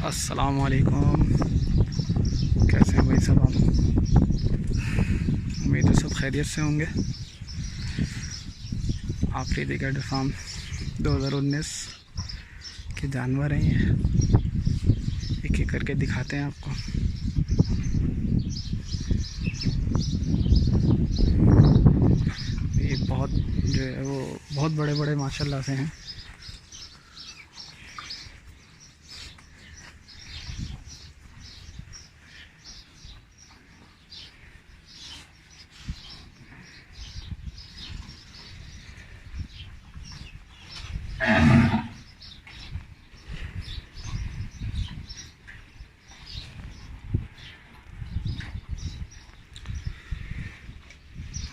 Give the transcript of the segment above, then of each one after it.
अस्सलाम वालेकुम। कैसे हैं भाई सब आप? उम्मीद है सब खैरियत से होंगे। आफरीदी कैटल फार्म 2019 के जानवर हैं ये, एक एक करके दिखाते हैं आपको। ये बहुत जो है वो बहुत बड़े बड़े माशाल्लाह से हैं।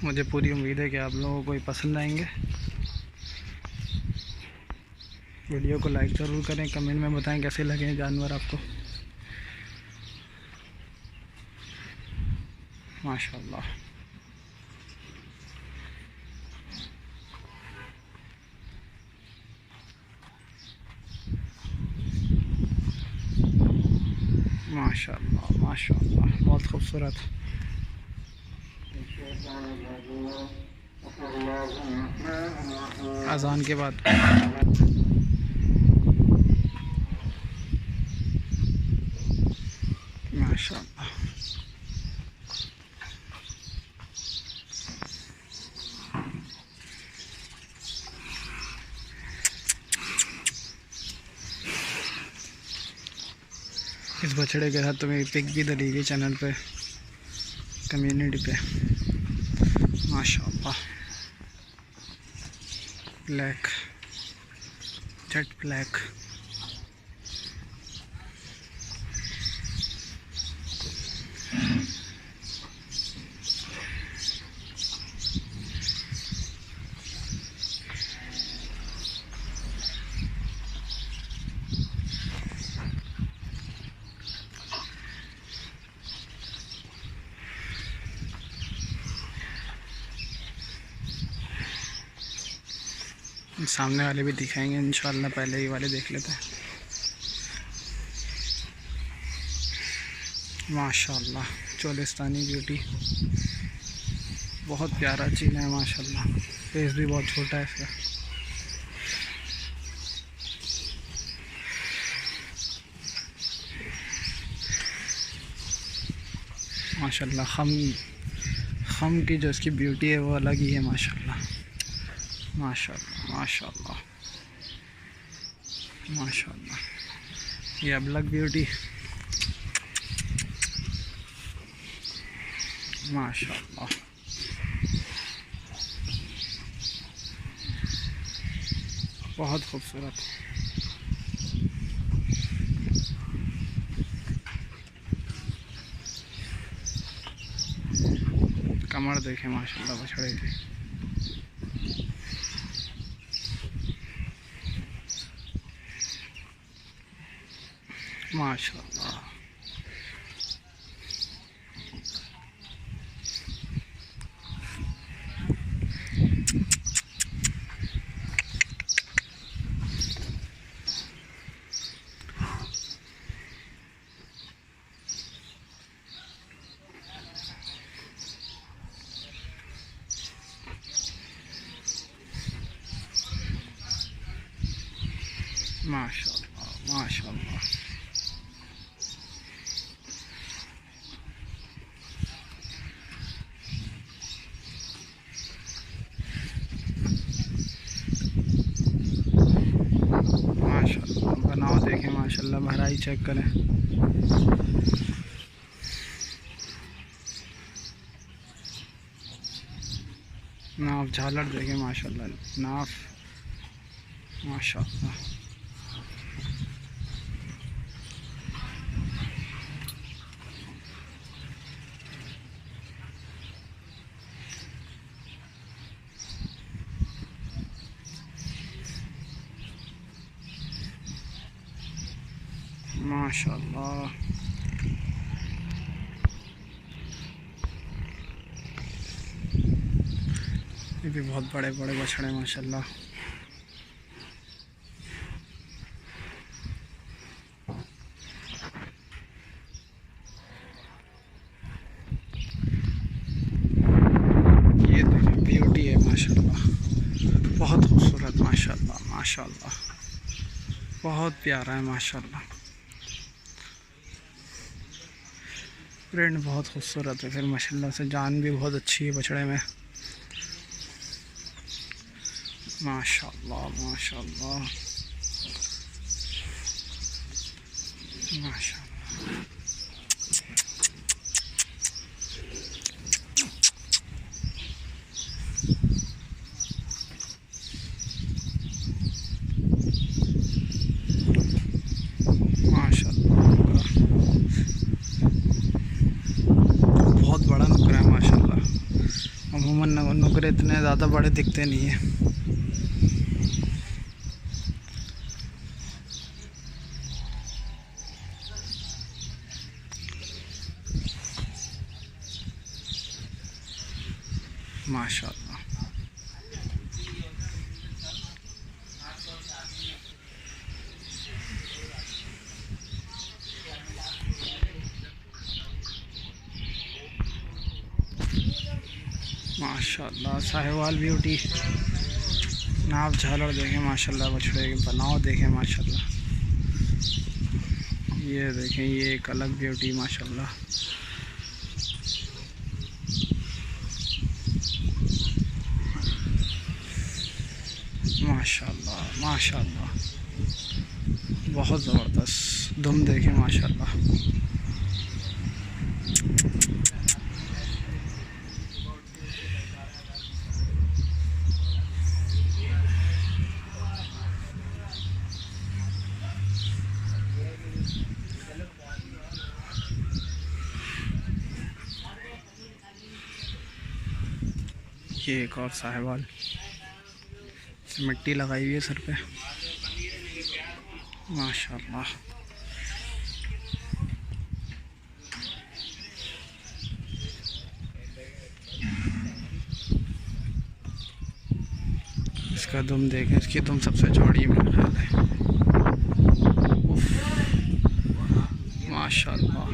मुझे पूरी उम्मीद है कि आप लोगों को ये पसंद आएंगे। वीडियो को लाइक ज़रूर करें, कमेंट में बताएं कैसे लगे जानवर आपको। माशाल्लाह माशाल्लाह माशाल्लाह, बहुत खूबसूरत। अज़ान के बाद माशाल्लाह। इस बछड़े के साथ तुम्हें पिक भी डलेगी चैनल पे, कम्युनिटी पे। माशाल्लाह, ब्लैक, जेट ब्लैक। सामने वाले भी दिखाएंगे इंशाल्लाह, पहले ही वाले देख लेते हैं। माशाल्लाह, चोलिस्तानी ब्यूटी, बहुत प्यारा चीन है माशाल्लाह। फेस भी बहुत छोटा है इसका। माशाल्लाह, खम की जो इसकी ब्यूटी है वो अलग ही है माशाल्लाह माशाल्लाह माशाल्लाह माशाल्लाह। ये अबलग ब्यूटी माशाल्लाह। बहुत खूबसूरत। कमर देखें माशाल्लाह बछड़े की। माशाल्लाह माशाल्लाह माशाल्लाह। माशाल्लाह, बनाओ देखें माशाल्लाह, भराई चेक करें। नाफ झालर देखें माशाल्लाह, नाफ माशाल्लाह। माशाल्लाह, ये भी बहुत बड़े बड़े बछड़े माशाल्लाह। माशाल्लाह, बहुत प्यारा है माशाल्लाह। प्रिंट बहुत खूबसूरत है, फिर माशाल्लाह से जान भी बहुत अच्छी है बछड़े में। माशाल्लाह माशाल्लाह माशाल्लाह। बहुत बड़ा नुकरा है माशाल्लाह। अमूमन नुकरे इतने ज़्यादा बड़े दिखते नहीं हैं। माशाल्लाह माशाल्लाह। साहिवाल ब्यूटी, नाप झालर देखें माशाल्लाह। बछड़े के बनाव देखें माशाल्लाह। ये देखें, ये एक अलग ब्यूटी माशाल्लाह। माशाल्लाह माशाल्लाह, बहुत ज़बरदस्त। दुम देखें माशाल्लाह। ये एक और साहिवाल, मिट्टी लगाई हुई है सर पे माशाल्लाह। इसका दुम देखें, इसकी दुम सबसे चौड़ी मेरा ख्याल है। उफ, माशाल्लाह।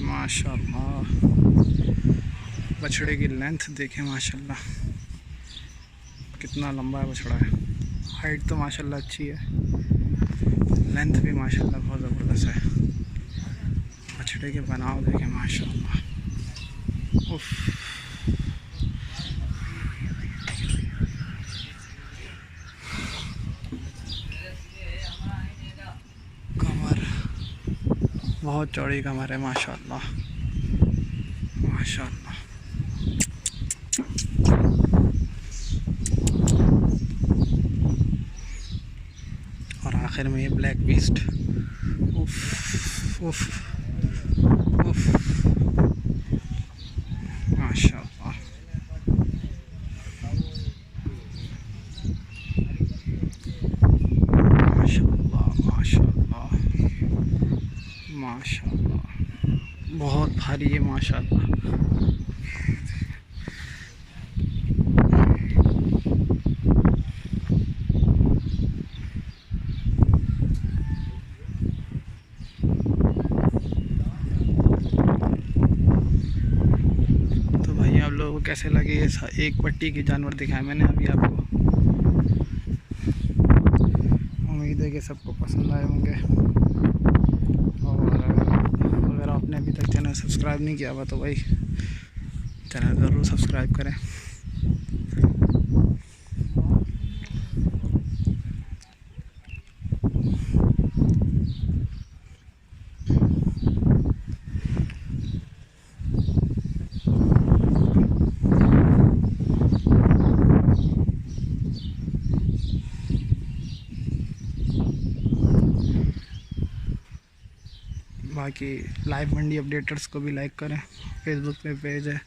माशाल्लाह, बछड़े की लेंथ देखें माशाल्लाह, कितना लंबा है बछड़ा है। हाइट तो माशाल्लाह अच्छी है, लेंथ भी माशाल्लाह बहुत ज़बरदस्त है। बछड़े के बनाव देखें माशाल्लाह। उफ, कमर बहुत चौड़ी कमर है माशाल्लाह माशाल्लाह। और आखिर में ये ब्लैक बीस्ट। उफ उफ उफ, माशाल्लाह माशाल्लाह माशाल्लाह माशाल्लाह, बहुत भारी है माशाल्लाह। तो भाई आप लोगों को कैसे लगे ये एक पट्टी के जानवर दिखाए मैंने अभी आपको। उम्मीद है कि सबको पसंद आए होंगे। और अगर आपने अभी तक चैनल सब्सक्राइब नहीं किया हुआ तो भाई चैनल ज़रूर सब्सक्राइब करें। बाकी लाइव मंडी अपडेटर्स को भी लाइक करें, फेसबुक पे पेज है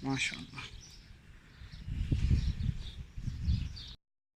माशाल्लाह।